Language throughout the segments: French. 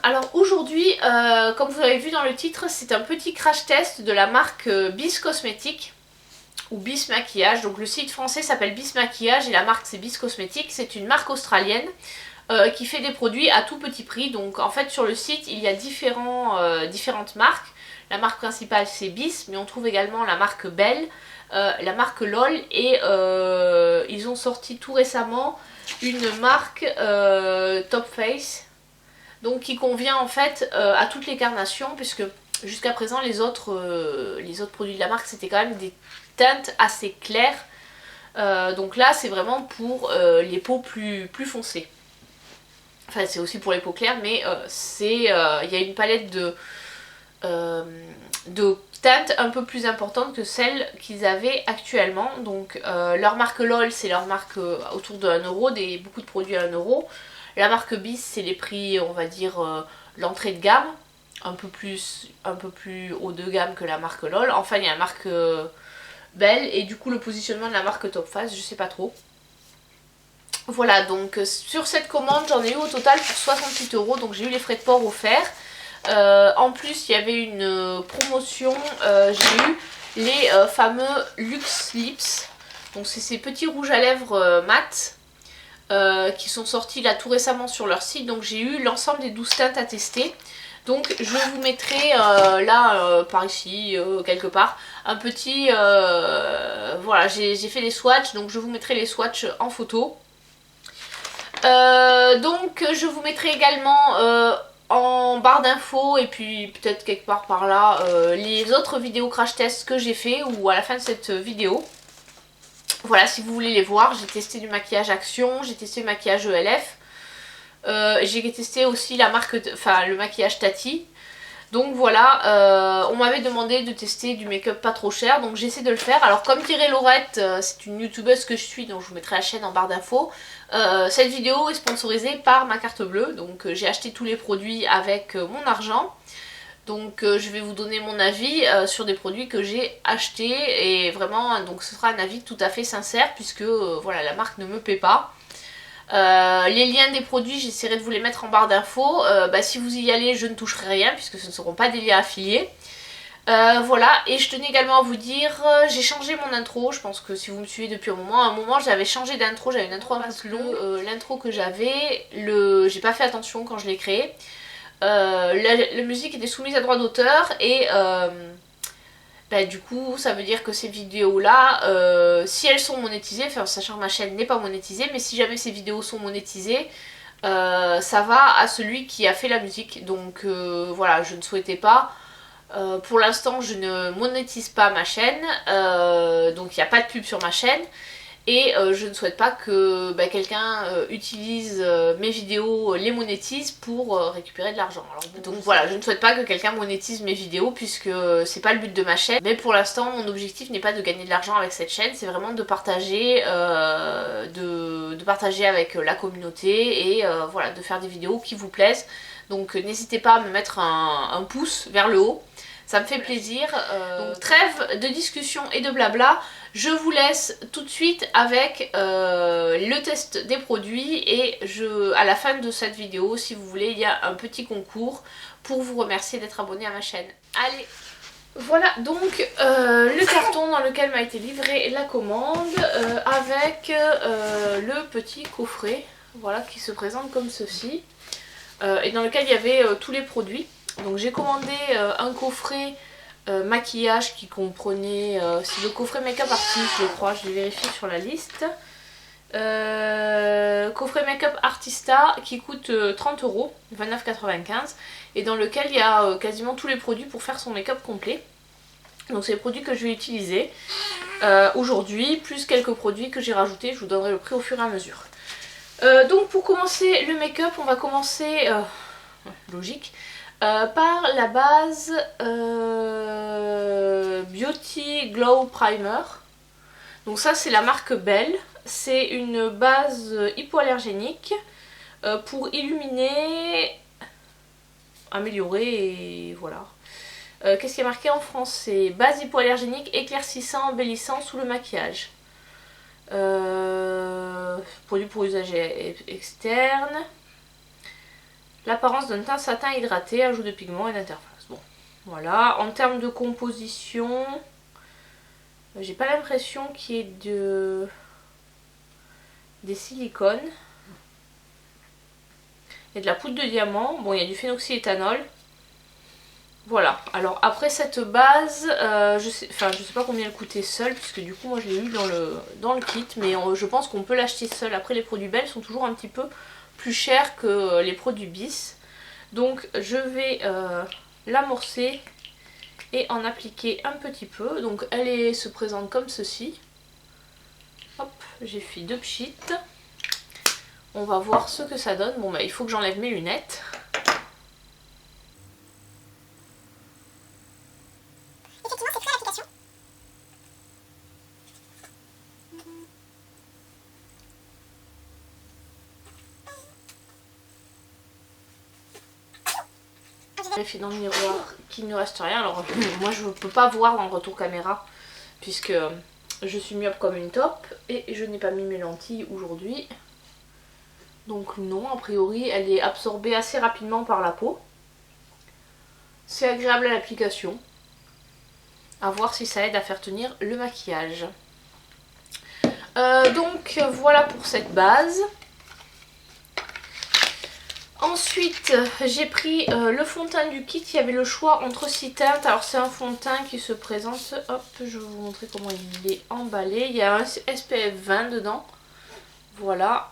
Alors aujourd'hui, comme vous avez vu dans le titre, c'est un petit crash test de la marque Bis Cosmétiques ou Bis Maquillage. Donc le site français s'appelle Bis Maquillage et la marque c'est Bis Cosmétiques. C'est une marque australienne qui fait des produits à tout petit prix. Donc en fait sur le site il y a différentes marques. La marque principale c'est Bis, mais on trouve également la marque Belle, la marque LOL et ils ont sorti tout récemment une marque Top Face. Donc qui convient en fait à toutes les carnations, puisque jusqu'à présent les autres produits de la marque c'était quand même des teintes assez claires. Donc là c'est vraiment pour les peaux plus foncées. Enfin c'est aussi pour les peaux claires, mais il y a une palette de teintes un peu plus importante que celle qu'ils avaient actuellement. Donc leur marque LOL c'est leur marque autour de 1 €, beaucoup de produits à 1 €. La marque Bis c'est les prix on va dire l'entrée de gamme, un peu plus haut de gamme que la marque LOL. Enfin il y a la marque Belle et du coup le positionnement de la marque Top Face je sais pas trop. Voilà, donc sur cette commande j'en ai eu au total pour 68 €, donc j'ai eu les frais de port offerts. En plus il y avait une promotion, j'ai eu les fameux Luxe Lips. Donc c'est ces petits rouges à lèvres mat qui sont sortis là tout récemment sur leur site. Donc j'ai eu l'ensemble des 12 teintes à tester. Donc je vous mettrai par ici quelque part un petit voilà, j'ai fait des swatchs, donc je vous mettrai les swatchs en photo. Donc je vous mettrai également en barre d'infos et puis peut-être quelque part par là les autres vidéos crash test que j'ai fait ou à la fin de cette vidéo. Voilà, si vous voulez les voir, j'ai testé du maquillage Action, j'ai testé le maquillage ELF, j'ai testé aussi le maquillage Tati. Donc voilà, on m'avait demandé de tester du make-up pas trop cher, donc j'essaie de le faire. Alors comme dirait Laurette, c'est une youtubeuse que je suis, donc je vous mettrai la chaîne en barre d'infos. Cette vidéo est sponsorisée par ma carte bleue, donc j'ai acheté tous les produits avec mon argent. Donc je vais vous donner mon avis sur des produits que j'ai achetés et vraiment donc ce sera un avis tout à fait sincère puisque voilà, la marque ne me paie pas. Les liens des produits j'essaierai de vous les mettre en barre d'infos. Si vous y allez je ne toucherai rien puisque ce ne seront pas des liens affiliés. Voilà, et je tenais également à vous dire, j'ai changé mon intro, je pense que si vous me suivez depuis un moment j'avais changé d'intro, j'avais une intro un peu plus longue. L'intro que j'avais, j'ai pas fait attention quand je l'ai créé. La musique était soumise à droit d'auteur et du coup ça veut dire que ces vidéos là si elles sont monétisées, enfin sachant que ma chaîne n'est pas monétisée, mais si jamais ces vidéos sont monétisées ça va à celui qui a fait la musique. Donc voilà, je ne souhaitais pas, pour l'instant je ne monétise pas ma chaîne, donc il n'y a pas de pub sur ma chaîne. Et je ne souhaite pas que quelqu'un utilise mes vidéos, les monétise pour récupérer de l'argent. Donc voilà, je ne souhaite pas que quelqu'un monétise mes vidéos puisque c'est pas le but de ma chaîne. Mais pour l'instant, mon objectif n'est pas de gagner de l'argent avec cette chaîne, c'est vraiment de partager, partager avec la communauté et voilà, de faire des vidéos qui vous plaisent. Donc n'hésitez pas à me mettre un pouce vers le haut, ça me fait plaisir. Donc trêve de discussion et de blabla. Je vous laisse tout de suite avec le test des produits et à la fin de cette vidéo, si vous voulez, il y a un petit concours pour vous remercier d'être abonné à ma chaîne. Allez, voilà donc le carton dans lequel m'a été livrée la commande avec le petit coffret, voilà, qui se présente comme ceci et dans lequel il y avait tous les produits. Donc j'ai commandé un coffret maquillage qui comprenait, c'est le coffret Make-up Artist je crois, je l'ai vérifié sur la liste. Coffret Make-up Artista qui coûte 30 €, 29,95 et dans lequel il y a quasiment tous les produits pour faire son make-up complet. Donc c'est les produits que je vais utiliser aujourd'hui, plus quelques produits que j'ai rajoutés, je vous donnerai le prix au fur et à mesure. Donc pour commencer le make-up, on va commencer, logique, par la base Beauty Glow Primer. Donc ça c'est la marque Belle, c'est une base hypoallergénique pour illuminer, améliorer et voilà. Qu'est-ce qui est marqué en français? Base hypoallergénique éclaircissant, embellissant sous le maquillage. Produit pour usage externe. l'apparence d'un teint satin hydraté, ajout de pigments et d'interface. Bon, voilà. En termes de composition, j'ai pas l'impression qu'il y ait des silicones. Il y a de la poudre de diamant. Bon, il y a du phénoxyéthanol. Voilà. Alors après cette base, je sais pas combien elle coûtait seule, puisque du coup moi je l'ai eu dans le kit, mais je pense qu'on peut l'acheter seul. Après les produits Belle sont toujours un petit peu plus chers que les produits Bis. Donc je vais l'amorcer et en appliquer un petit peu. Donc elle se présente comme ceci. Hop, j'ai fait 2 pchits. On va voir ce que ça donne. Bon bah il faut que j'enlève mes lunettes. Vérifier dans le miroir qu'il ne reste rien. Alors moi je ne peux pas voir dans le retour caméra puisque je suis myope comme une taupe et je n'ai pas mis mes lentilles aujourd'hui. Donc non, a priori elle est absorbée assez rapidement par la peau. C'est agréable à l'application. À voir si ça aide à faire tenir le maquillage. Donc voilà pour cette base. Ensuite, j'ai pris le fond de teint du kit. Il y avait le choix entre 6 teintes. Alors c'est un fond de teint qui se présente. Hop, je vais vous montrer comment il est emballé. Il y a un SPF 20 dedans. Voilà.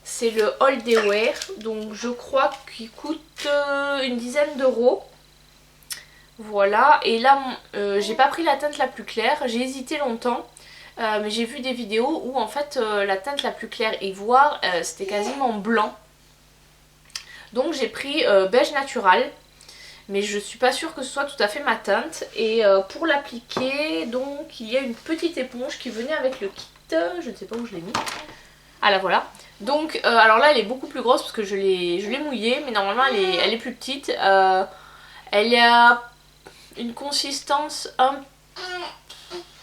C'est le All Day Wear. Donc je crois qu'il coûte une dizaine d'euros. Voilà. Et là, j'ai pas pris la teinte la plus claire. J'ai hésité longtemps. Mais j'ai vu des vidéos où en fait la teinte la plus claire ivoire, c'était quasiment blanc. Donc j'ai pris beige natural, mais je suis pas sûre que ce soit tout à fait ma teinte. Et pour l'appliquer, donc il y a une petite éponge qui venait avec le kit. Je ne sais pas où je l'ai mis. Ah là voilà. Donc alors là elle est beaucoup plus grosse parce que je l'ai mouillée, mais normalement elle est plus petite. Elle a une consistance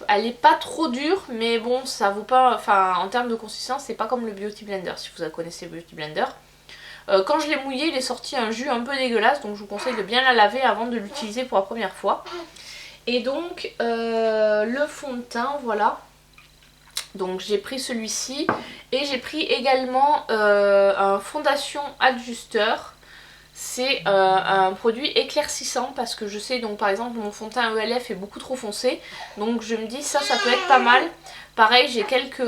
elle est pas trop dure, mais bon ça vaut pas, enfin en termes de consistance c'est pas comme le Beauty Blender si vous connaissez le Beauty Blender. Quand je l'ai mouillé, il est sorti un jus un peu dégueulasse, donc je vous conseille de bien la laver avant de l'utiliser pour la première fois. Et donc le fond de teint, voilà. Donc j'ai pris celui-ci et j'ai pris également un fondation adjusteur. C'est un produit éclaircissant parce que je sais, donc par exemple mon fond de teint ELF est beaucoup trop foncé, donc je me dis ça peut être pas mal. Pareil, j'ai quelques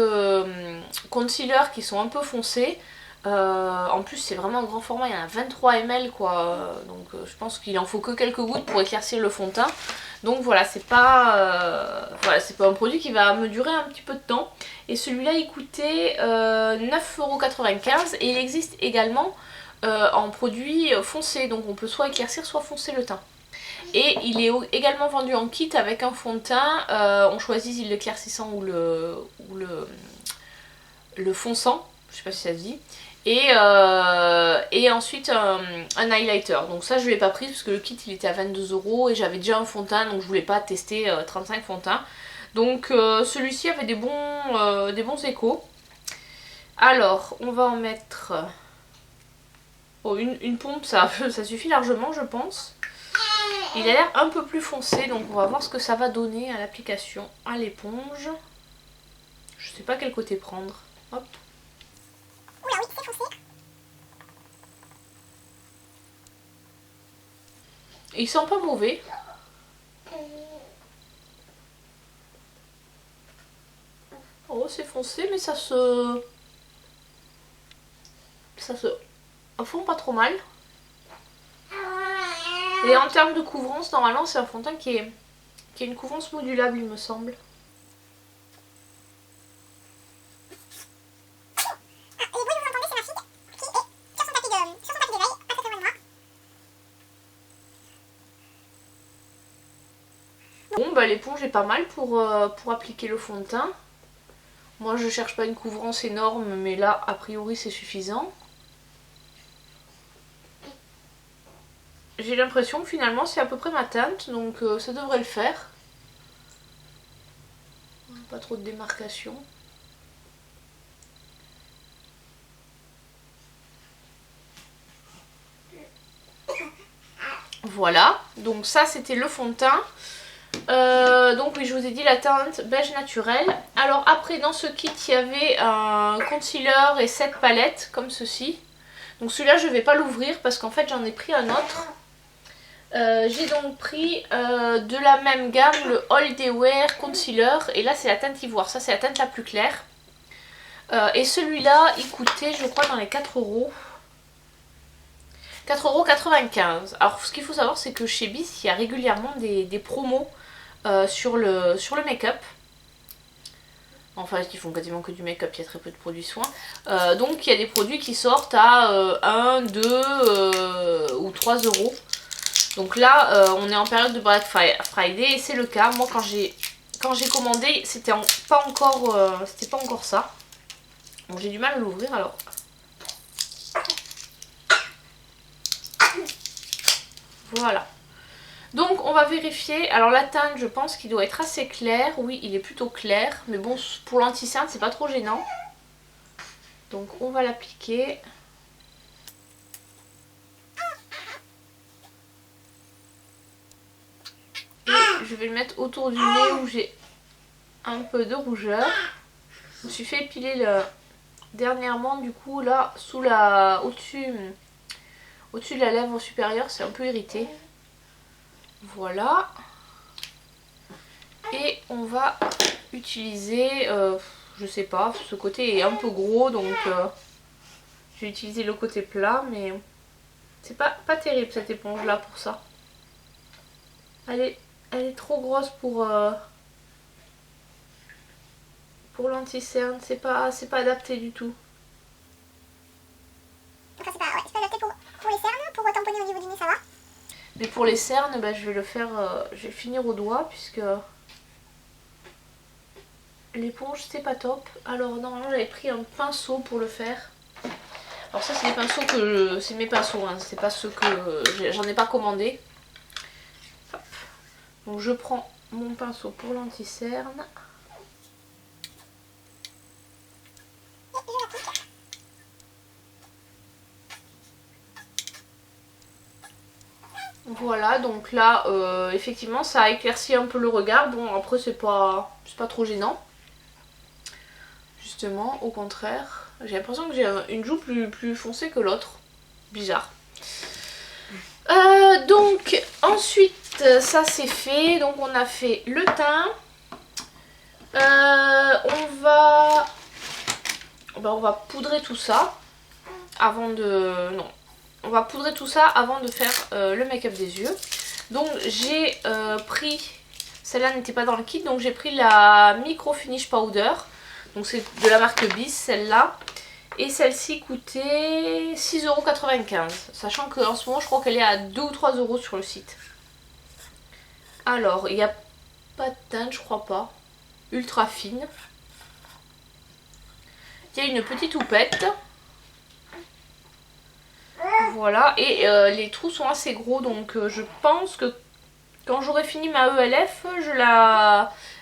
concealers qui sont un peu foncés. En plus c'est vraiment un grand format, il y en a 23 ml quoi, donc je pense qu'il en faut que quelques gouttes pour éclaircir le fond de teint. Donc voilà, c'est pas un produit qui va me durer un petit peu de temps. Et celui-là il coûtait 9,95 € et il existe également en produit foncé, donc on peut soit éclaircir soit foncer le teint. Et il est également vendu en kit avec un fond de teint, on choisit l'éclaircissant ou le fonçant, je sais pas si ça se dit. Et ensuite un highlighter. Donc ça je ne l'ai pas pris parce que le kit il était à 22 € et j'avais déjà un fond de teint, donc je voulais pas tester 35 fonds de teint. Donc celui-ci avait des bons échos. Alors on va en mettre une pompe, ça suffit largement je pense. Il a l'air un peu plus foncé, donc on va voir ce que ça va donner à l'application à l'éponge. Je sais pas quel côté prendre. Hop. Oula oui, c'est foncé. Il sent pas mauvais. Oh c'est foncé mais ça se fond pas trop mal. Et en termes de couvrance, normalement c'est un fond de teint qui a une couvrance modulable il me semble. Bon bah l'éponge est pas mal pour appliquer le fond de teint. Moi je cherche pas une couvrance énorme mais là a priori c'est suffisant. J'ai l'impression que finalement c'est à peu près ma teinte donc ça devrait le faire. Pas trop de démarcation. Voilà, donc ça c'était le fond de teint. Donc oui, je vous ai dit la teinte beige naturel. Alors après dans ce kit il y avait un concealer et 7 palettes comme ceci. Donc celui-là je vais pas l'ouvrir parce qu'en fait j'en ai pris un autre. J'ai donc pris de la même gamme le All Day Wear Concealer. Et là c'est la teinte ivoire, ça c'est la teinte la plus claire. Et celui-là il coûtait je crois dans les 4 €. 4,95 €. Alors ce qu'il faut savoir c'est que chez Bis il y a régulièrement des promos sur le make-up. Enfin ils font quasiment que du make-up, il y a très peu de produits soins. Donc il y a des produits qui sortent à 1, 2 ou 3 €. Donc là on est en période de Black Friday et c'est le cas. Moi quand j'ai commandé c'était pas encore ça. Bon j'ai du mal à l'ouvrir alors. Voilà. Donc on va vérifier. Alors la teinte je pense qu'il doit être assez clair. Oui il est plutôt clair. Mais bon pour l'anti-cerne c'est pas trop gênant. Donc on va l'appliquer. Et je vais le mettre autour du nez où j'ai un peu de rougeur. Je me suis fait épiler dernièrement du coup là sous au-dessus de la lèvre supérieure, c'est un peu irrité. Voilà. Et on va utiliser, je sais pas, ce côté est un peu gros donc je vais utiliser le côté plat mais c'est pas terrible cette éponge là pour ça. Elle est trop grosse pour l'anti-cerne, c'est pas adapté du tout. Enfin, c'est pas adapté pour les cernes, pour tamponner au niveau du nez ça va. Mais pour les cernes, bah, je vais le faire, je vais finir au doigt puisque l'éponge c'est pas top. Alors normalement j'avais pris un pinceau pour le faire. Alors ça c'est des pinceaux que c'est mes pinceaux, hein, c'est pas ceux que j'en ai pas commandé. Hop. Donc je prends mon pinceau pour l'anti-cerne. Voilà, donc là effectivement ça a éclairci un peu le regard. Bon après c'est pas trop gênant. Justement, au contraire, j'ai l'impression que j'ai une joue plus foncée que l'autre. Bizarre. Donc ensuite ça c'est fait. Donc on a fait le teint. On va poudrer tout ça avant de... Non. On va poudrer tout ça avant de faire le make-up des yeux. Donc j'ai pris... Celle-là n'était pas dans le kit, donc j'ai pris la Micro Finish Powder. Donc c'est de la marque Bis, celle-là. Et celle-ci coûtait 6,95 €. Sachant qu'en ce moment, je crois qu'elle est à 2 ou 3 € sur le site. Alors, il n'y a pas de teinte, je crois pas. Ultra fine. Il y a une petite houppette. Voilà, et les trous sont assez gros, donc je pense que quand j'aurai fini ma ELF,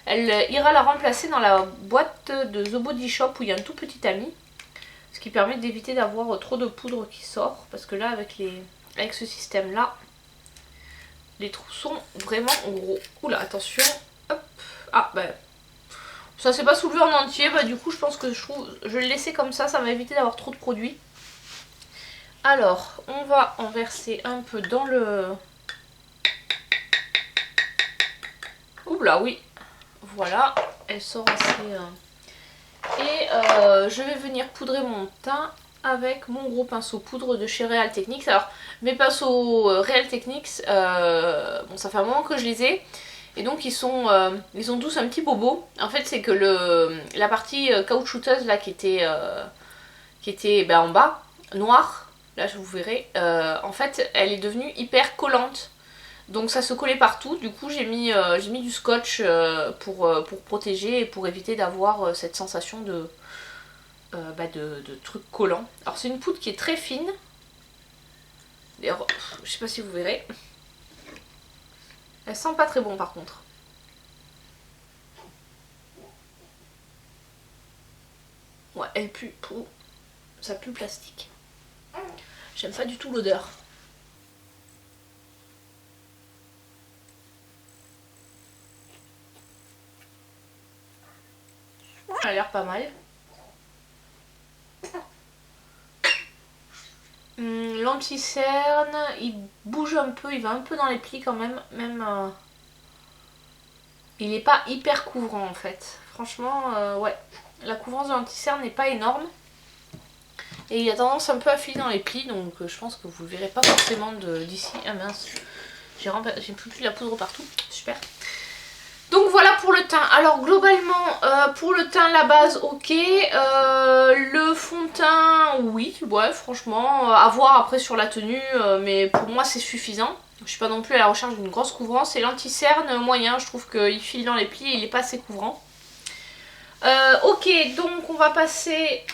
elle ira la remplacer dans la boîte de The Body Shop où il y a un tout petit tamis. Ce qui permet d'éviter d'avoir trop de poudre qui sort. Parce que là, avec ce système-là, les trous sont vraiment gros. Oula, attention. Hop. Ah, bah, ça s'est pas soulevé en entier. Bah, du coup, je pense que je vais le laisser comme ça. Ça va éviter d'avoir trop de produits. Alors, on va en verser un peu dans le... Oula, oui. Voilà, elle sort assez... Et je vais venir poudrer mon teint avec mon gros pinceau poudre de chez Real Techniques. Alors, mes pinceaux Real Techniques, bon, ça fait un moment que je les ai. Et donc, ils ont tous un petit bobo. En fait, c'est que la partie caoutchouteuse là qui était en bas, noire, là je vous verrai, en fait, elle est devenue hyper collante. Donc ça se collait partout, du coup j'ai mis du scotch pour protéger et pour éviter d'avoir cette sensation de truc collant. Alors c'est une poudre qui est très fine. D'ailleurs, je sais pas si vous verrez. Elle sent pas très bon par contre. Ouais, elle pue. Ça pue le plastique. J'aime pas du tout l'odeur. Ça a l'air pas mal. L'anti-cerne, il bouge un peu, il va un peu dans les plis quand même. Il n'est pas hyper couvrant en fait. Franchement, ouais. La couvrance de l'anti-cerne n'est pas énorme. Et il a tendance un peu à filer dans les plis, donc je pense que vous ne le verrez pas forcément d'ici. Ah mince, j'ai plus de la poudre partout. Super. Donc voilà pour le teint. Alors globalement, pour le teint, la base, ok. Le fond de teint, oui, ouais, franchement, à voir après sur la tenue, mais pour moi c'est suffisant. Je suis pas non plus à la recherche d'une grosse couvrance. Et l'anti-cerne, moyen, je trouve qu'il file dans les plis et il n'est pas assez couvrant. Ok, donc on va passer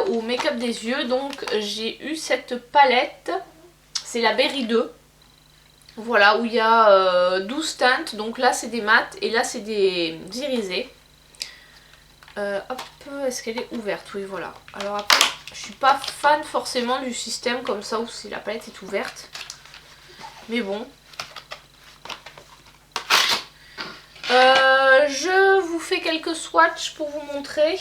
au make-up des yeux. Donc j'ai eu cette palette, c'est la Berry 2. Voilà, où il y a 12 teintes, donc là c'est des mats et là c'est des irisés. Hop, est-ce qu'elle est ouverte? Oui, voilà. Alors après, je suis pas fan forcément du système comme ça où la palette est ouverte. Mais bon. Je vous fais quelques swatchs pour vous montrer.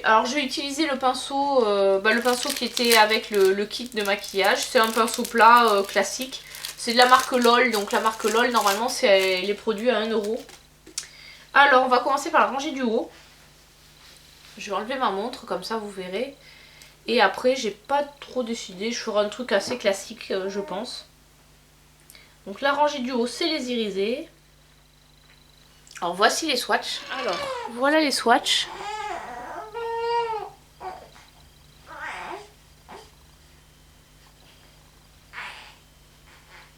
Alors je vais utiliser le pinceau, le pinceau qui était avec le kit de maquillage. C'est un pinceau plat classique. C'est de la marque LOL, donc la marque LOL normalement c'est les produits à 1 €. Alors on va commencer par la rangée du haut. Je vais enlever ma montre, comme ça vous verrez. Et après j'ai pas trop décidé, je ferai un truc assez classique je pense. Donc la rangée du haut c'est les irisés. Alors voici les swatchs. Alors voilà les swatchs.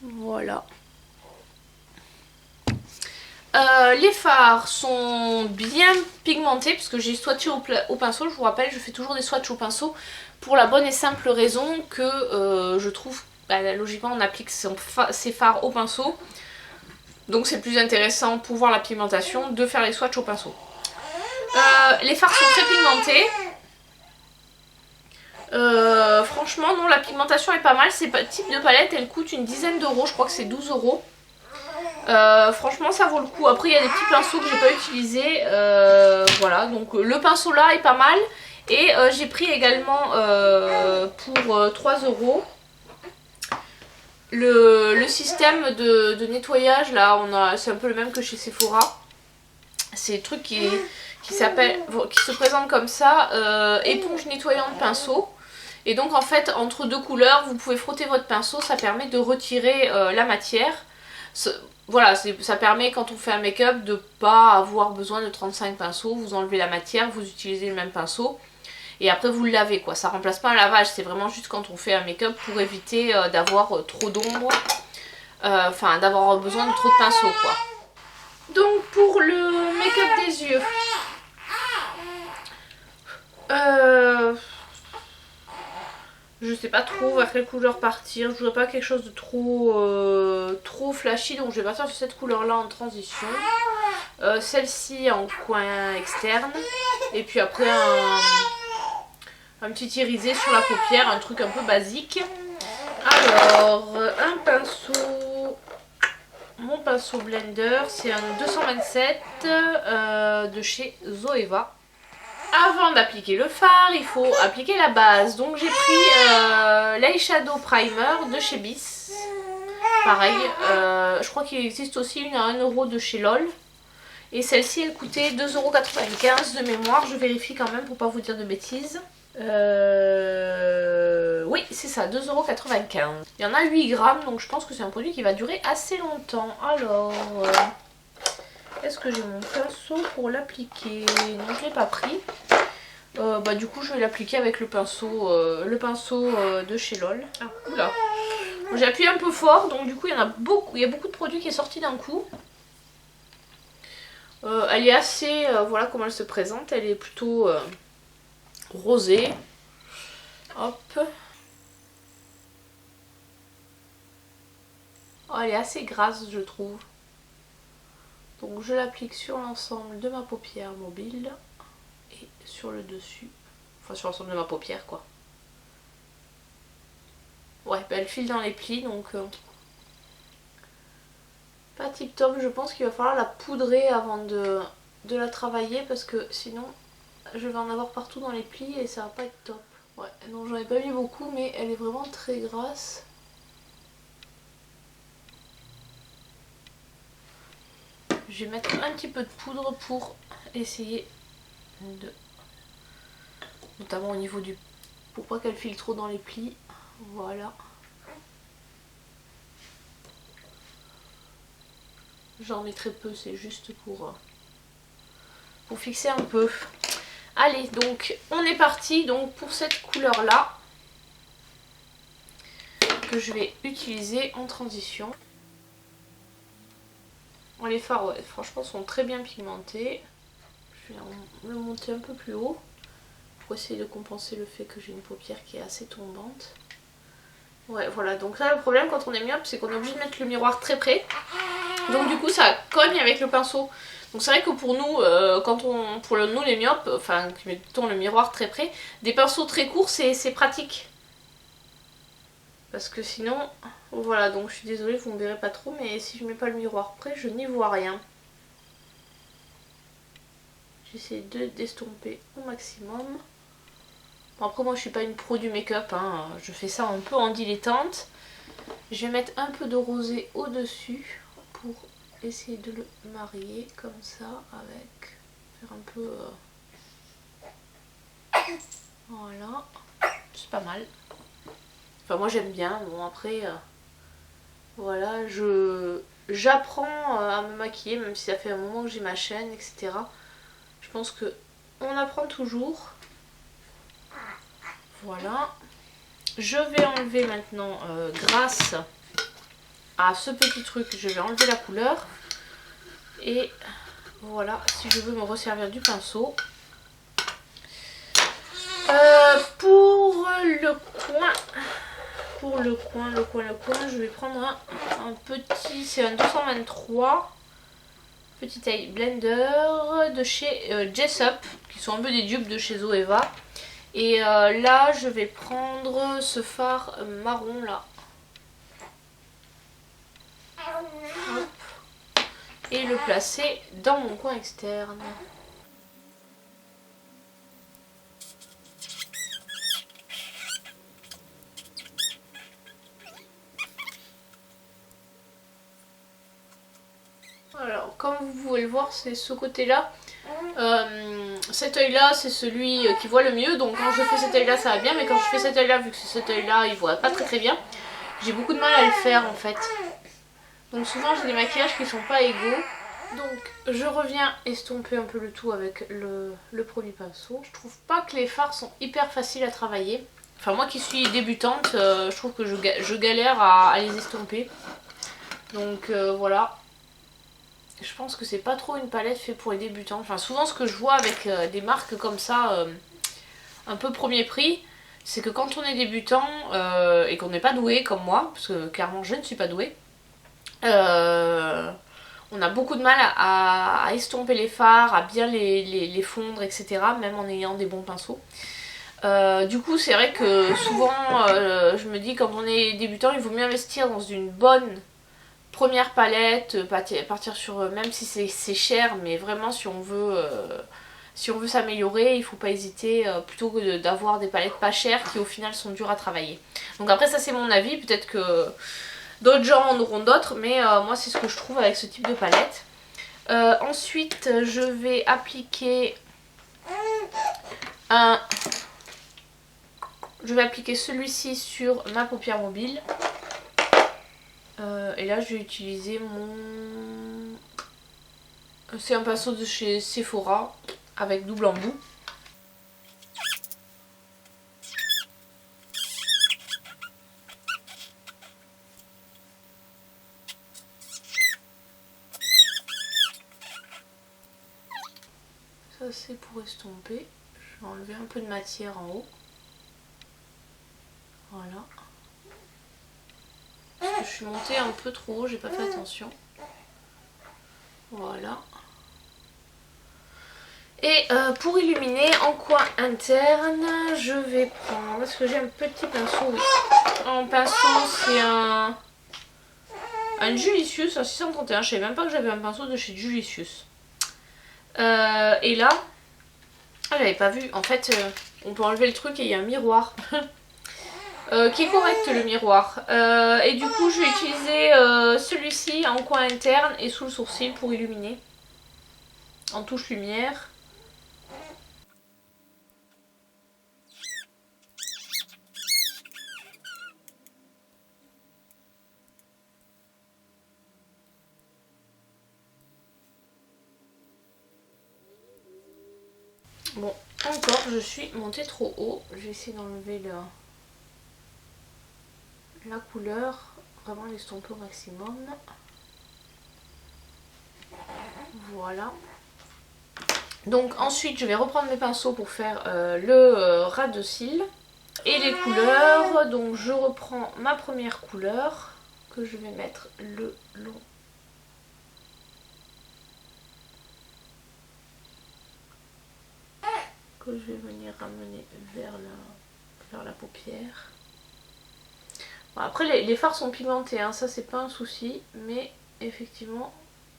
Voilà. Les fards sont bien pigmentés parce que j'ai swatché au pinceau. Je vous rappelle, je fais toujours des swatchs au pinceau pour la bonne et simple raison que je trouve, logiquement on applique ses fards au pinceau. Donc c'est plus intéressant pour voir la pigmentation de faire les swatchs au pinceau. Les fards sont très pigmentés. Franchement non, la pigmentation est pas mal. Ces types de palette elle coûte une dizaine d'euros, je crois que c'est 12 €. Franchement ça vaut le coup. Après il y a des petits pinceaux que j'ai pas utilisés. Voilà, donc le pinceau là est pas mal. Et j'ai pris également pour 3 €. Le système de nettoyage là, c'est un peu le même que chez Sephora. C'est des trucs qui se présentent comme ça, éponge nettoyante pinceau. Et donc en fait entre deux couleurs vous pouvez frotter votre pinceau, ça permet de retirer la matière. Voilà, ça permet quand on fait un make-up de pas avoir besoin de 35 pinceaux, vous enlevez la matière, vous utilisez le même pinceau. Et après vous le lavez quoi, ça remplace pas un lavage, c'est vraiment juste quand on fait un make-up pour éviter d'avoir trop d'ombre, enfin d'avoir besoin de trop de pinceaux quoi. Donc pour le make-up des yeux, je sais pas trop vers quelle couleur partir, je voudrais pas quelque chose de trop flashy, donc je vais partir sur cette couleur là en transition. Celle-ci en coin externe, et puis après un petit irisé sur la paupière, un truc un peu basique. Alors, un pinceau, mon pinceau blender, c'est un 227 de chez Zoeva. Avant d'appliquer le fard, il faut appliquer la base. Donc j'ai pris l'Eyeshadow Primer de chez Bis. Pareil, je crois qu'il existe aussi une à 1 € de chez LOL. Et celle-ci elle coûtait 2,95 € de mémoire, je vérifie quand même pour pas vous dire de bêtises. Oui c'est ça, 2,95 €. Il y en a 8 grammes, donc je pense que c'est un produit qui va durer assez longtemps. Alors, est-ce que j'ai mon pinceau pour l'appliquer? Non, je l'ai pas pris. Du coup je vais l'appliquer avec le pinceau de chez LOL. Ah, oula. J'ai appuyé un peu fort, donc du coup il y a beaucoup de produits qui est sorti d'un coup. Elle est assez, voilà comment elle se présente, elle est plutôt rosée. Hop. Oh, elle est assez grasse je trouve. Donc je l'applique sur l'ensemble de ma paupière mobile et sur le dessus, enfin sur l'ensemble de ma paupière quoi. Ouais, elle file dans les plis donc pas tip top. Je pense qu'il va falloir la poudrer avant de la travailler parce que sinon je vais en avoir partout dans les plis et ça va pas être top. Ouais, donc j'en ai pas mis beaucoup mais elle est vraiment très grasse. Je vais mettre un petit peu de poudre pour essayer de... notamment au niveau du... pour pas qu'elle file trop dans les plis. Voilà. J'en mets très peu, c'est juste pour fixer un peu. Allez, donc on est parti donc pour cette couleur là que je vais utiliser en transition. Bon, les fards, ouais, franchement sont très bien pigmentés. Je vais le monter un peu plus haut pour essayer de compenser le fait que j'ai une paupière qui est assez tombante. Ouais, voilà, donc là le problème quand on est myope, c'est qu'on est obligé de mettre le miroir très près. Donc du coup ça cogne avec le pinceau. Donc c'est vrai que pour nous, nous les myopes, enfin qui mettons le miroir très près, des pinceaux très courts c'est pratique. Parce que sinon, voilà, donc je suis désolée, vous ne me verrez pas trop, mais si je mets pas le miroir près, je n'y vois rien. J'essaie d'estomper au maximum. Bon, après moi je suis pas une pro du make-up, hein. Je fais ça un peu en dilettante. Je vais mettre un peu de rosé au-dessus pour essayer de le marier comme ça avec, faire un peu... Voilà, c'est pas mal. Enfin moi j'aime bien, bon après... Voilà, j'apprends à me maquiller, même si ça fait un moment que j'ai ma chaîne, etc. Je pense que on apprend toujours. Voilà. Je vais enlever maintenant, grâce à ce petit truc, je vais enlever la couleur. Et voilà, si je veux me resservir du pinceau. Pour le coin, je vais prendre un petit, c'est un 223 petit taille blender de chez Jessup, qui sont un peu des dupes de chez Zoeva. Et là je vais prendre ce fard marron là. Hop. Et le placer dans mon coin externe. Alors comme vous pouvez le voir, c'est ce côté là. Cet œil là c'est celui qui voit le mieux, donc quand je fais cet œil là ça va bien, mais quand je fais cet œil là, vu que c'est cet œil là il voit pas très bien, j'ai beaucoup de mal à le faire en fait. Donc souvent j'ai des maquillages qui sont pas égaux. Donc je reviens estomper un peu le tout avec le produit pinceau. Je trouve pas que les fards sont hyper faciles à travailler. Enfin moi qui suis débutante, je trouve que je galère à les estomper. Donc voilà. Je pense que c'est pas trop une palette faite pour les débutants. Enfin souvent ce que je vois avec des marques comme ça, un peu premier prix, c'est que quand on est débutant et qu'on n'est pas doué comme moi, parce que clairement je ne suis pas douée, on a beaucoup de mal à estomper les fards, à bien les fondre, etc. Même en ayant des bons pinceaux. Du coup c'est vrai que souvent je me dis quand on est débutant il vaut mieux investir dans une bonne première palette, partir sur, même si c'est cher, mais vraiment si on veut s'améliorer, il faut pas hésiter plutôt que d'avoir des palettes pas chères qui au final sont dures à travailler. Donc après ça c'est mon avis, peut-être que d'autres gens en auront d'autres, mais moi c'est ce que je trouve avec ce type de palette. Ensuite je vais appliquer celui-ci sur ma paupière mobile. Et là je vais utiliser mon... C'est un pinceau de chez Sephora avec double embout. Ça c'est pour estomper. Je vais enlever un peu de matière en haut. Voilà. Parce que je suis montée un peu trop haut, j'ai pas fait attention. Voilà. Et pour illuminer en coin interne, je vais prendre... Est-ce que j'ai un petit pinceau? Oui. En pinceau, c'est un Un Julicius à 631. Je savais même pas que j'avais un pinceau de chez Julicius. Et là, ah, j'avais pas vu. En fait, on peut enlever le truc et il y a un miroir. Qui est correct le miroir. Et du coup, je vais utiliser celui-ci en coin interne et sous le sourcil pour illuminer. En touche lumière. Bon, encore, je suis montée trop haut. Je vais essayer d'enlever la couleur. Vraiment l'estomper au maximum. Voilà. Donc ensuite, je vais reprendre mes pinceaux pour faire le ras de cils. Et les couleurs. Donc je reprends ma première couleur que je vais mettre le long. Que je vais venir ramener vers la paupière. Bon, après les fards sont pigmentés, hein, ça c'est pas un souci, mais effectivement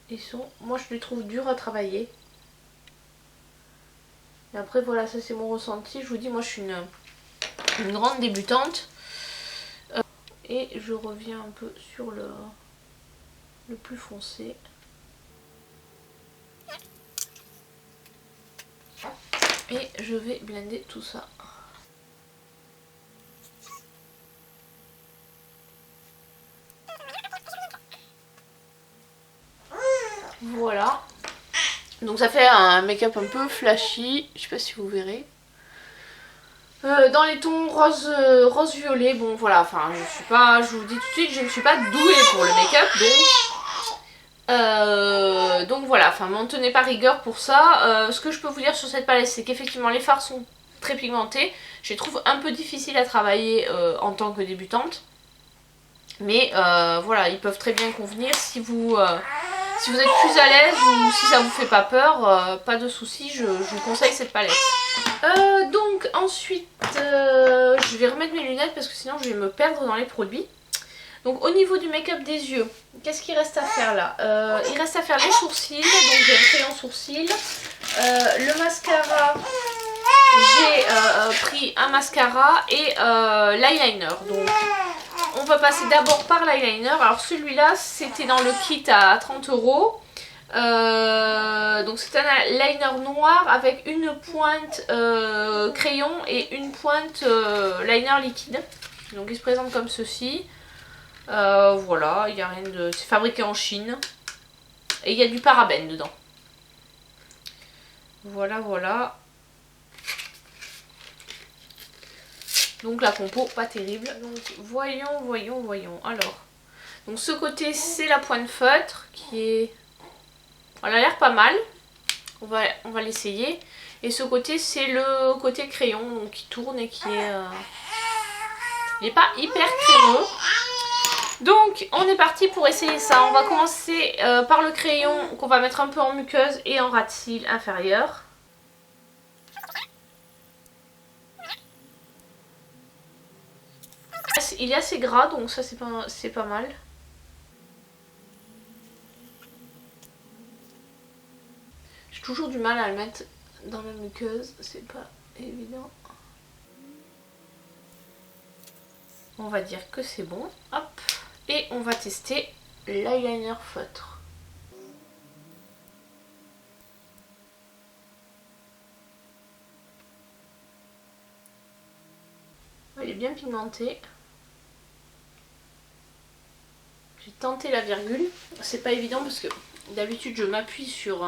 ils sont, moi je les trouve durs à travailler. Et après voilà, ça c'est mon ressenti, je vous dis moi je suis une grande débutante. Et je reviens un peu sur le plus foncé. Et je vais blender tout ça. Voilà. Donc ça fait un make-up un peu flashy. Je sais pas si vous verrez. Dans les tons rose-violet. Bon voilà, enfin je suis pas, je vous dis tout de suite, je ne suis pas douée pour le make-up. Donc voilà, enfin m'en tenez pas rigueur pour ça. Ce que je peux vous dire sur cette palette, c'est qu'effectivement les fards sont très pigmentés. Je les trouve un peu difficiles à travailler en tant que débutante. Mais voilà, ils peuvent très bien convenir si vous êtes plus à l'aise ou si ça vous fait pas peur, pas de soucis, je vous conseille cette palette. Donc ensuite, je vais remettre mes lunettes parce que sinon je vais me perdre dans les produits. Donc au niveau du make-up des yeux, qu'est-ce qu'il reste à faire là? Il reste à faire les sourcils, donc j'ai un crayon sourcil. Le mascara, j'ai pris un mascara et l'eyeliner. Donc on va passer d'abord par l'eyeliner. Alors celui-là c'était dans le kit à 30 €. Donc c'est un liner noir avec une pointe crayon et une pointe liner liquide. Donc il se présente comme ceci. Voilà, il n'y a rien de... C'est fabriqué en Chine. Et il y a du parabène dedans. Voilà, voilà. Donc la compo, pas terrible. Donc voyons. Alors, donc ce côté, c'est la pointe feutre qui est... Elle a l'air pas mal. On va l'essayer. Et ce côté, c'est le côté crayon, donc qui tourne et qui est... Il n'est pas hyper crémeux. Donc on est parti pour essayer ça. On va commencer par le crayon qu'on va mettre un peu en muqueuse et en ras de cils inférieur. Il est assez gras, donc ça c'est pas mal. J'ai toujours du mal à le mettre dans la muqueuse, c'est pas évident. On va dire que c'est bon. Hop. Et on va tester l'eyeliner feutre. Il est bien pigmenté. J'ai tenté la virgule. C'est pas évident parce que d'habitude je m'appuie sur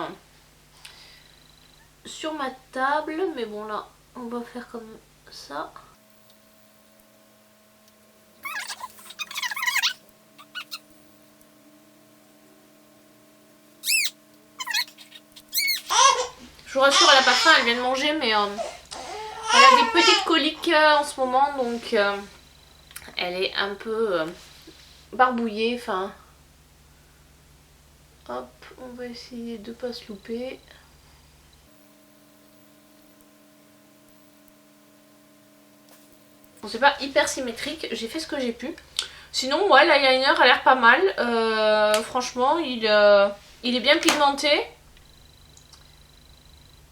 ma table. Mais bon là, on va faire comme ça. Je vous rassure, elle a pas faim, elle vient de manger, mais elle a des petites coliques en ce moment, donc elle est un peu barbouillée. Enfin, hop, on va essayer de pas se louper. Bon, c'est pas hyper symétrique, j'ai fait ce que j'ai pu. Sinon, ouais, l'eyeliner a l'air pas mal. Franchement, il est bien pigmenté.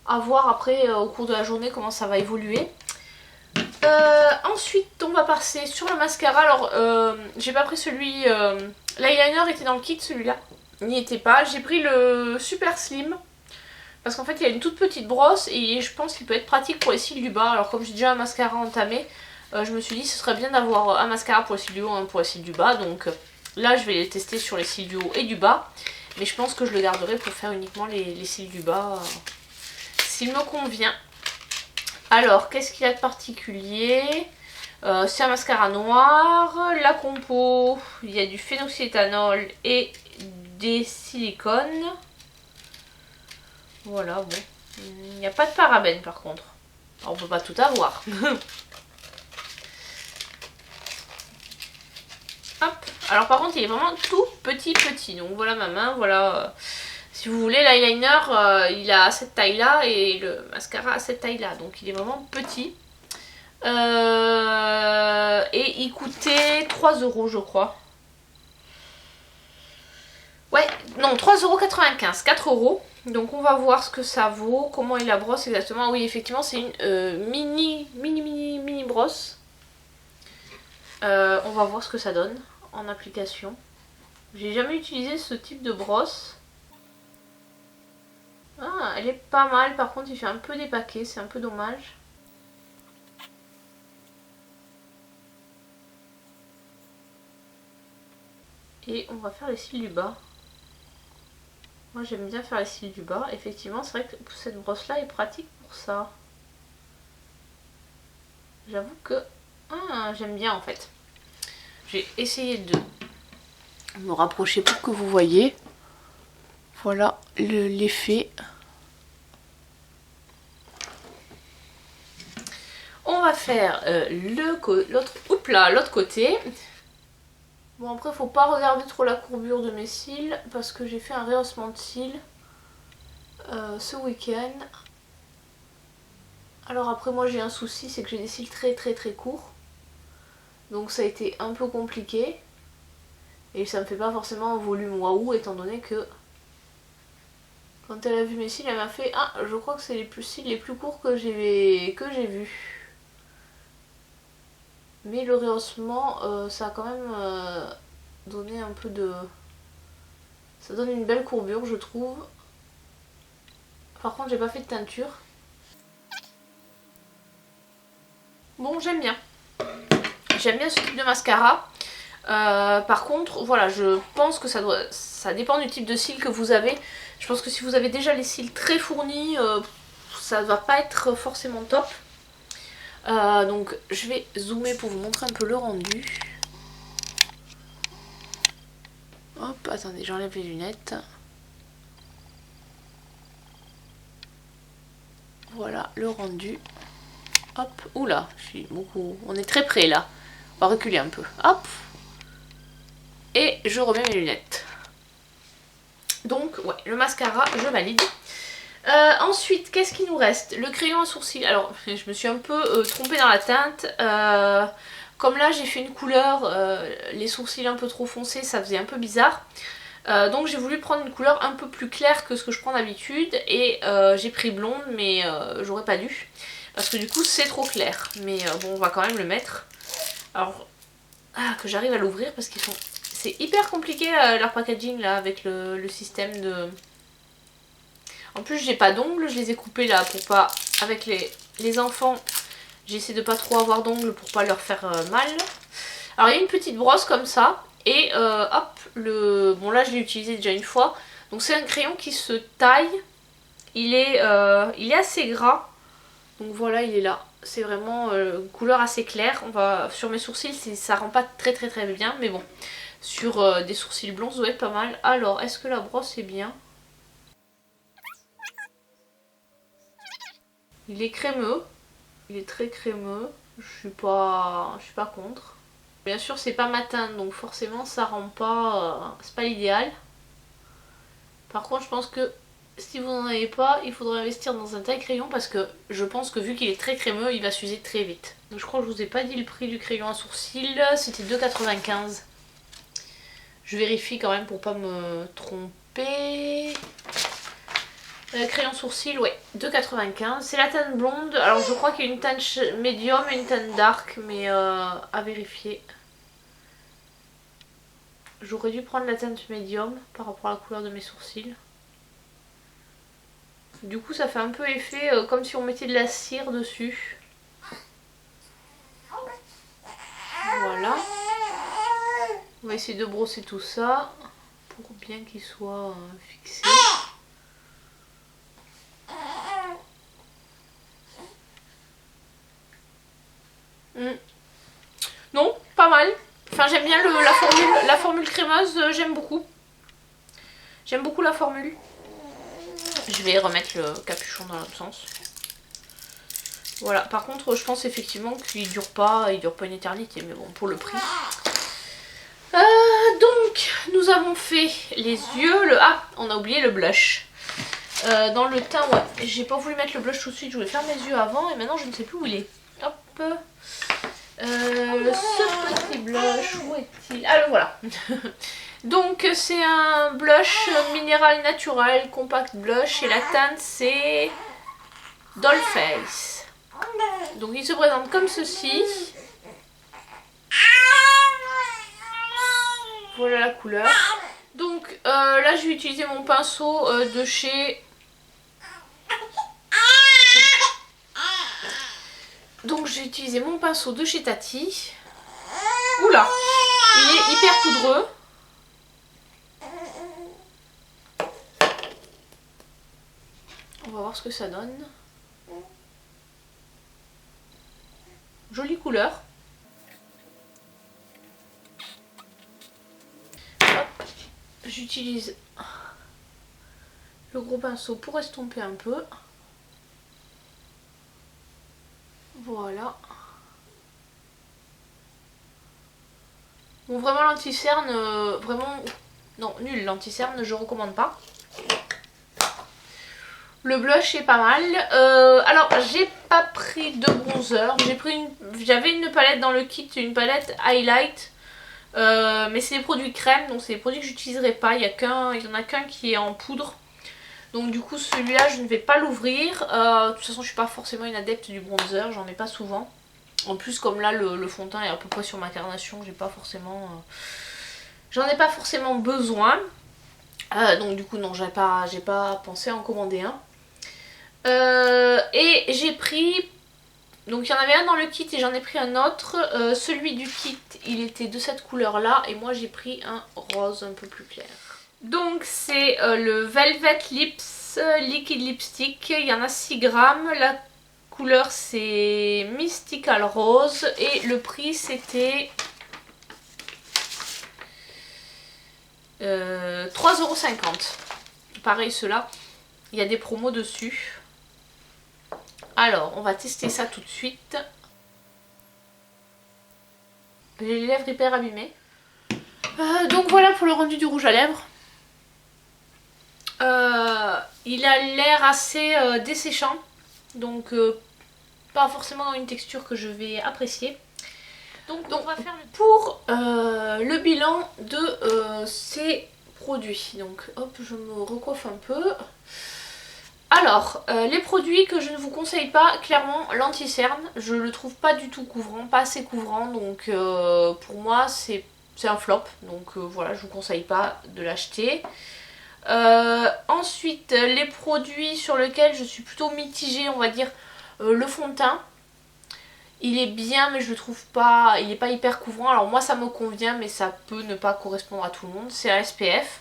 À voir après au cours de la journée comment ça va évoluer. Ensuite, on va passer sur le mascara. Alors, j'ai pas pris celui... l'eyeliner était dans le kit, celui-là. Il n'y était pas. J'ai pris le Super Slim. Parce qu'en fait, il y a une toute petite brosse et je pense qu'il peut être pratique pour les cils du bas. Alors, comme j'ai déjà un mascara entamé, je me suis dit ce serait bien d'avoir un mascara pour les cils du haut, un pour les cils du bas. Donc là, je vais les tester sur les cils du haut et du bas. Mais je pense que je le garderai pour faire uniquement les cils du bas. S'il me convient. Alors, qu'est-ce qu'il y a de particulier? C'est un mascara noir. La compo, il y a du phénoxyéthanol et des silicones. Voilà, bon. Il n'y a pas de parabènes par contre. Alors, on peut pas tout avoir. Hop. Alors par contre, il est vraiment tout petit. Donc voilà ma main, voilà. Si vous voulez, l'eyeliner, il a cette taille-là et le mascara a cette taille-là. Donc il est vraiment petit. Et il coûtait 3 € je crois. Ouais, non, 3,95 €, 4 €. Donc on va voir ce que ça vaut, comment il la brosse exactement. Oui, effectivement, c'est une mini brosse. On va voir ce que ça donne en application. J'ai jamais utilisé ce type de brosse. Ah, elle est pas mal, par contre il fait un peu dépaqué, c'est un peu dommage. Et on va faire les cils du bas. Moi j'aime bien faire les cils du bas. Effectivement, c'est vrai que cette brosse là est pratique pour ça. J'avoue que j'aime bien en fait. J'ai essayé de me rapprocher pour que vous voyez. Voilà l'effet. On va faire l'autre côté. Bon, après faut pas regarder trop la courbure de mes cils parce que j'ai fait un rehaussement de cils ce week-end. Alors après moi j'ai un souci, c'est que j'ai des cils très courts. Donc ça a été un peu compliqué. Et ça me fait pas forcément un volume waouh étant donné que quand elle a vu mes cils, elle m'a fait ah, je crois que c'est les cils les plus courts que j'ai vus. Mais le rehaussement, ça a quand même donné un peu de... Ça donne une belle courbure, je trouve. Par contre, j'ai pas fait de teinture. Bon, j'aime bien. J'aime bien ce type de mascara. Par contre, voilà, je pense que ça dépend du type de cils que vous avez. Je pense que si vous avez déjà les cils très fournis, ça va pas être forcément top. Donc je vais zoomer pour vous montrer un peu le rendu. Hop, attendez, j'enlève les lunettes. Voilà le rendu. Hop, oula, je suis beaucoup... On est très près là. On va reculer un peu. Hop. Et je remets mes lunettes. Donc, ouais, le mascara, je valide. Ensuite, qu'est-ce qu'il nous reste? Le crayon à sourcils. Alors, je me suis un peu trompée dans la teinte. Comme là, j'ai fait une couleur, les sourcils un peu trop foncés, ça faisait un peu bizarre. Donc j'ai voulu prendre une couleur un peu plus claire que ce que je prends d'habitude. Et j'ai pris blonde, mais j'aurais pas dû. Parce que du coup, c'est trop clair. Mais bon, on va quand même le mettre. Alors, que j'arrive à l'ouvrir parce qu'ils sont... C'est hyper compliqué leur packaging là, avec le système de... En plus j'ai pas d'ongles, je les ai coupés là pour pas... Avec les enfants, j'essaie de pas trop avoir d'ongles pour pas leur faire mal. Alors il y a une petite brosse comme ça. Et hop, bon là je l'ai utilisé déjà une fois. Donc c'est un crayon qui se taille. Il est assez gras. Donc voilà, il est là. C'est vraiment une couleur assez claire. Sur mes sourcils, ça rend pas très bien. Mais bon, sur des sourcils blonds, ça doit être pas mal. Alors, est-ce que la brosse est bien? Il est crémeux. Il est très crémeux. Je suis pas contre. Bien sûr, c'est pas matin, donc forcément, ça rend pas... c'est pas l'idéal. Par contre, je pense que si vous n'en avez pas, il faudra investir dans un taille crayon parce que je pense que vu qu'il est très crémeux, il va s'user très vite. Donc je crois que je vous ai pas dit le prix du crayon à sourcils, c'était 2,95 €. Je vérifie quand même pour pas me tromper. Crayon sourcil, ouais, 2,95 €. C'est la teinte blonde. Alors je crois qu'il y a une teinte médium et une teinte dark, mais à vérifier. J'aurais dû prendre la teinte médium par rapport à la couleur de mes sourcils. Du coup ça fait un peu effet comme si on mettait de la cire dessus. Voilà. On va essayer de brosser tout ça pour bien qu'il soit fixé. Non, pas mal. Enfin j'aime bien la formule crémeuse, j'aime beaucoup. J'aime beaucoup la formule. Je vais remettre le capuchon dans l'autre sens. Voilà, par contre je pense effectivement qu'il dure pas une éternité, mais bon, pour le prix. Donc nous avons fait les yeux, ah on a oublié le blush. Dans le teint, ouais, j'ai pas voulu mettre le blush tout de suite, je voulais faire mes yeux avant et maintenant je ne sais plus où il est. Hop. Ce petit blush, où est-il? Ah le voilà. Donc c'est un blush minéral naturel, compact blush et la teinte c'est Dollface. Donc il se présente comme ceci. Voilà la couleur. Donc là je vais utiliser mon pinceau de chez... Donc j'ai utilisé mon pinceau de chez Tati. Oula, il est hyper poudreux. On va voir ce que ça donne. Jolie couleur. J'utilise le gros pinceau pour estomper un peu. Voilà. Bon, vraiment l'anti-cerne, vraiment... Non, nul, l'anti-cerne, je recommande pas. Le blush est pas mal. Alors, j'ai pas pris de bronzer. J'avais une palette dans le kit, une palette highlight. Mais c'est des produits crème, donc c'est des produits que j'utiliserai pas. Il y en a qu'un qui est en poudre. Donc du coup celui-là je ne vais pas l'ouvrir. De toute façon je suis pas forcément une adepte du bronzer, j'en ai pas souvent. En plus comme là le fond de teint est à peu près sur ma carnation, j'en ai pas forcément besoin. Donc du coup non, j'ai pas pensé à en commander un. Et j'ai pris... Donc il y en avait un dans le kit et j'en ai pris un autre. Celui du kit il était de cette couleur là et moi j'ai pris un rose un peu plus clair. Donc c'est le Velvet Lips Liquid Lipstick, il y en a 6 grammes, la couleur c'est Mystical Rose et le prix c'était 3,50 €. Pareil ceux-là, il y a des promos dessus. Alors on va tester ça tout de suite. J'ai les lèvres hyper abîmées. Donc voilà pour le rendu du rouge à lèvres. Il a l'air assez desséchant, donc pas forcément dans une texture que je vais apprécier. Donc on va faire pour le bilan de ces produits. Donc hop, je me recoiffe un peu. Alors, les produits que je ne vous conseille pas, clairement l'anti-cerne, je le trouve pas du tout couvrant, pas assez couvrant, donc pour moi c'est un flop, donc voilà, je vous conseille pas de l'acheter. Ensuite, les produits sur lesquels je suis plutôt mitigée, on va dire, le fond de teint. Il est bien mais je le trouve pas, il est pas hyper couvrant, alors moi ça me convient mais ça peut ne pas correspondre à tout le monde, c'est un SPF.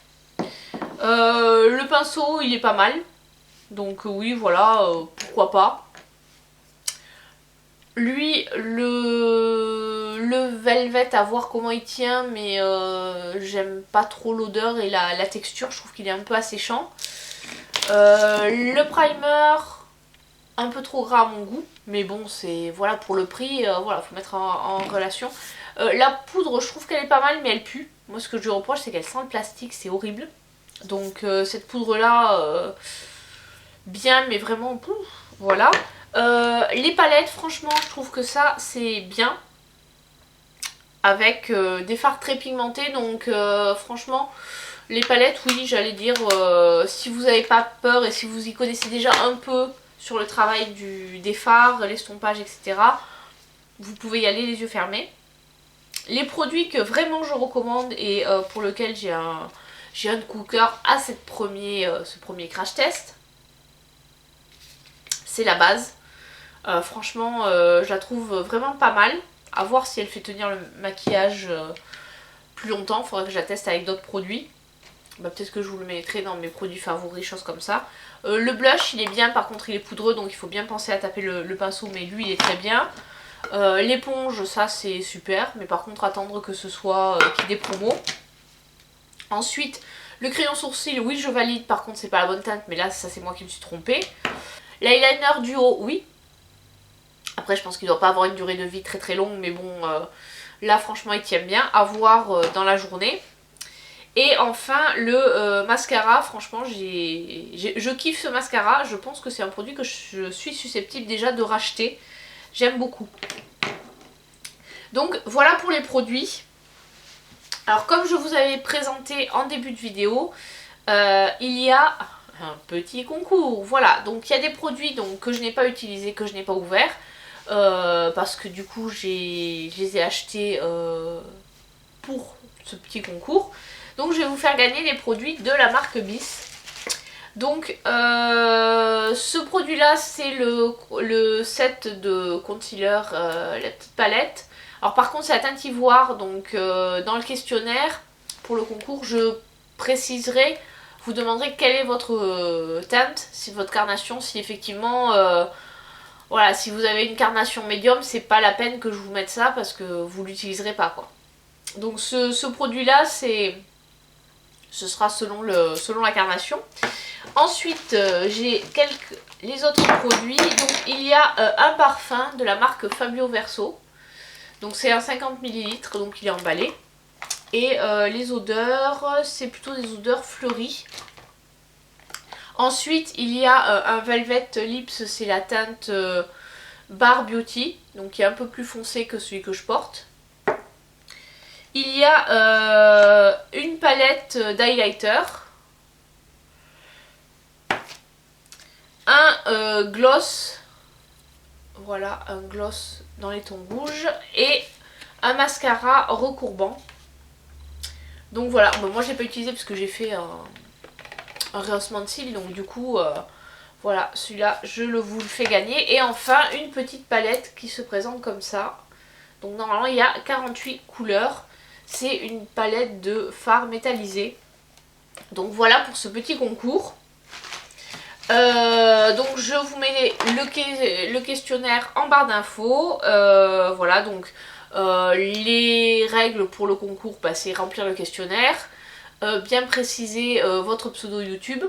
Le pinceau il est pas mal. Donc oui voilà, pourquoi pas. Lui le Velvet à voir comment il tient, mais j'aime pas trop l'odeur et la texture, je trouve qu'il est un peu asséchant. Le primer un peu trop gras à mon goût, mais bon c'est voilà pour le prix, voilà faut mettre en relation. La poudre je trouve qu'elle est pas mal mais elle pue. Moi ce que je lui reproche c'est qu'elle sent le plastique, c'est horrible. Donc cette poudre là, bien mais vraiment, pouf, voilà. Les palettes, franchement je trouve que ça c'est bien. Avec des fards très pigmentés, donc franchement les palettes, oui, j'allais dire, si vous n'avez pas peur et si vous y connaissez déjà un peu sur le travail des fards, l'estompage, etc., vous pouvez y aller les yeux fermés. Les produits que vraiment je recommande et pour lequel j'ai un coup de cœur à ce premier crash test, c'est la base. Franchement, je la trouve vraiment pas mal. À voir si elle fait tenir le maquillage plus longtemps. Il faudrait que je la teste avec d'autres produits. Bah, peut-être que je vous le mettrai dans mes produits favoris, choses comme ça. Le blush, il est bien, par contre il est poudreux, donc il faut bien penser à taper le pinceau, mais lui il est très bien. L'éponge, ça c'est super, mais par contre attendre que ce soit qu'il y ait des promos. Ensuite, le crayon sourcil, oui je valide, par contre c'est pas la bonne teinte, mais là ça c'est moi qui me suis trompée. L'eyeliner duo, oui. Après je pense qu'il doit pas avoir une durée de vie très très longue, mais bon, là franchement il tient bien, à voir dans la journée. Et enfin le mascara, franchement je kiffe ce mascara, je pense que c'est un produit que je suis susceptible déjà de racheter, j'aime beaucoup. Donc voilà pour les produits. Alors comme je vous avais présenté en début de vidéo, il y a un petit concours, voilà, donc il y a des produits donc, que je n'ai pas utilisés, que je n'ai pas ouverts, parce que du coup je les ai achetés pour ce petit concours. Donc je vais vous faire gagner les produits de la marque Bis. Donc ce produit là c'est le set de concealer, la petite palette. Alors par contre c'est la teinte ivoire, donc dans le questionnaire pour le concours je préciserai, vous demanderez quelle est votre teinte, si votre carnation, si effectivement voilà, si vous avez une carnation médium c'est pas la peine que je vous mette ça parce que vous l'utiliserez pas quoi. Donc ce produit là ce sera selon la carnation. Ensuite, j'ai les autres produits. Donc, il y a un parfum de la marque Fabio Verso. Donc, c'est un 50 ml, donc il est emballé. Et les odeurs, c'est plutôt des odeurs fleuries. Ensuite, il y a un Velvet Lips, c'est la teinte Bar Beauty. Donc, qui est un peu plus foncé que celui que je porte. Il y a une palette d'highlighter, un gloss, voilà, un gloss dans les tons rouges et un mascara recourbant. Donc voilà, bon, moi je l'ai pas utilisé parce que j'ai fait un rehaussement de cils, donc du coup voilà, celui-là je vous le fais gagner. Et enfin une petite palette qui se présente comme ça. Donc normalement il y a 48 couleurs. C'est une palette de fards métallisés. Donc voilà pour ce petit concours. Donc je vous mets le questionnaire en barre d'infos. Voilà, donc les règles pour le concours, bah, c'est remplir le questionnaire, bien préciser votre pseudo YouTube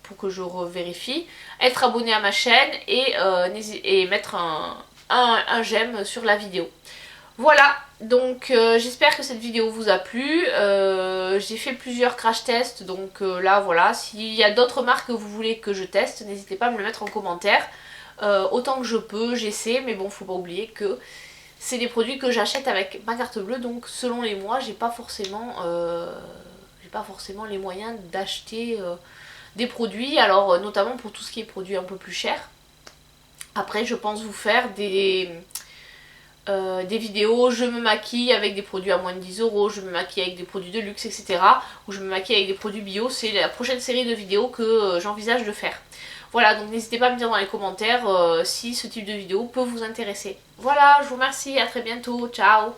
pour que je revérifie, être abonné à ma chaîne et mettre un j'aime sur la vidéo. Voilà, donc j'espère que cette vidéo vous a plu. J'ai fait plusieurs crash tests, donc là voilà, s'il y a d'autres marques que vous voulez que je teste, n'hésitez pas à me le mettre en commentaire. Autant que je peux, j'essaie, mais bon, faut pas oublier que c'est des produits que j'achète avec ma carte bleue, donc selon les mois, j'ai pas forcément les moyens d'acheter des produits, alors notamment pour tout ce qui est produits un peu plus chers. Après, je pense vous faire des vidéos, je me maquille avec des produits à moins de 10 €, je me maquille avec des produits de luxe, etc. Ou je me maquille avec des produits bio, c'est la prochaine série de vidéos que j'envisage de faire. Voilà, donc n'hésitez pas à me dire dans les commentaires si ce type de vidéo peut vous intéresser. Voilà, je vous remercie, à très bientôt, ciao!